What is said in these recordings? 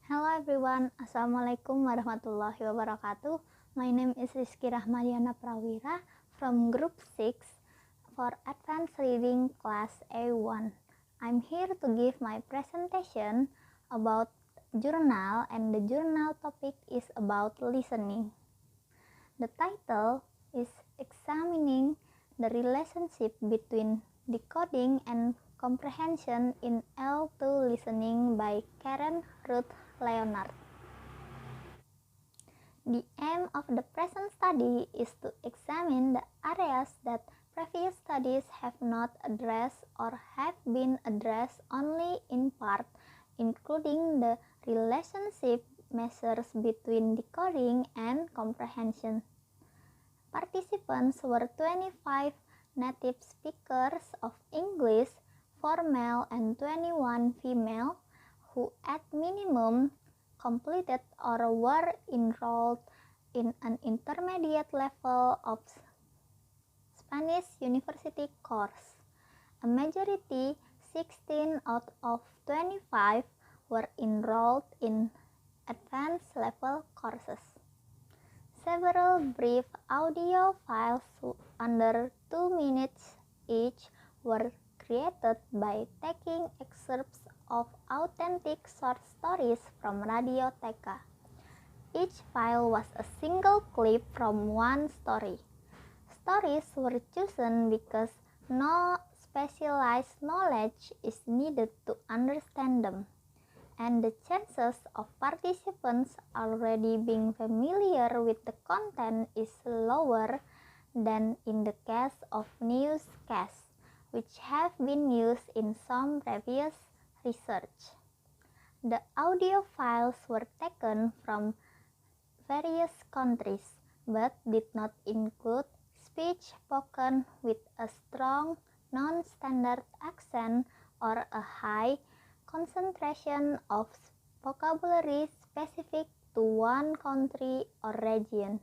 Hello everyone, Assalamualaikum warahmatullahi wabarakatuh. My name is Rizky Rahmadiana Prawira from Group 6 for Advanced Reading Class A1. I'm here to give my presentation about journal, and the journal topic is about listening. The title is Examining the Relationship Between Decoding and Comprehension in L2 Listening by Karen Ruth Leonard. The aim of the present study is to examine the areas that previous studies have not addressed or have been addressed only in part, including the relationship measures between decoding and comprehension. Participants were 25 native speakers of English, 4 male and 21 female, who at minimum completed or were enrolled in an intermediate level of Spanish university course. A majority, 16 out of 25, were enrolled in advanced level courses. Several brief audio files under 2 minutes each were created by taking excerpts of authentic short stories from Radioteca. Each file was a single clip from one story. Stories were chosen because no specialized knowledge is needed to understand them, and the chances of participants already being familiar with the content is lower than in the case of newscasts, which have been used in some previous research. The audio files were taken from various countries, but did not include speech spoken with a strong non-standard accent or a high concentration of vocabulary specific to one country or region.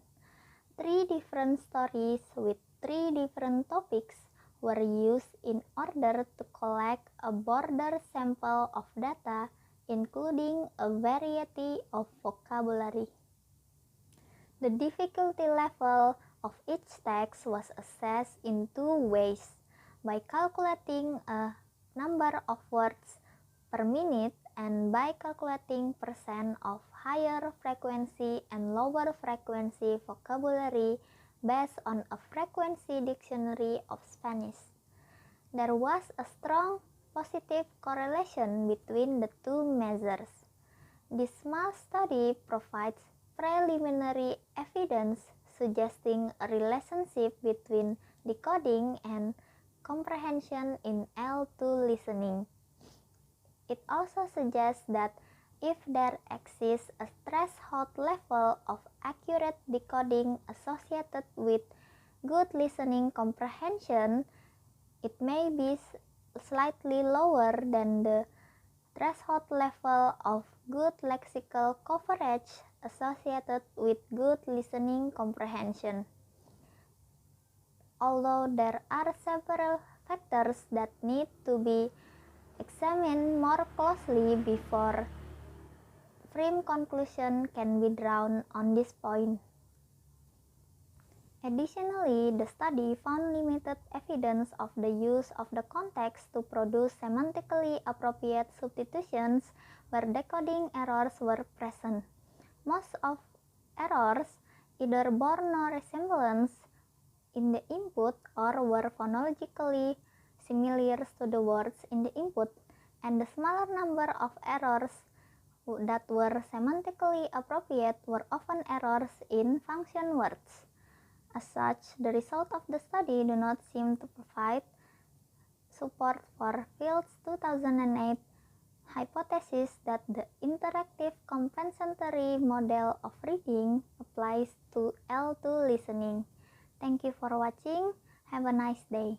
3 different stories with 3 different topics were used in order to collect a broader sample of data, including a variety of vocabulary. The difficulty level of each text was assessed in 2 ways: by calculating a number of words per minute and by calculating percent of higher frequency and lower frequency vocabulary based on a frequency dictionary of Spanish. There was a strong positive correlation between the 2 measures. This small study provides preliminary evidence suggesting a relationship between decoding and comprehension in L2 listening. It also suggests that if there exists a threshold level of accurate decoding associated with good listening comprehension, it may be slightly lower than the threshold level of good lexical coverage associated with good listening comprehension. Although there are several factors that need to be examined more closely before firm conclusion can be drawn on this point. Additionally, the study found limited evidence of the use of the context to produce semantically appropriate substitutions where decoding errors were present. Most of errors either bore no resemblance in the input or were phonologically similar to the words in the input, and the smaller number of errors that were semantically appropriate were often errors in function words. As such, the results of the study do not seem to provide support for Field's 2008 hypothesis that the interactive compensatory model of reading applies to L2 listening. Thank you for watching. Have a nice day.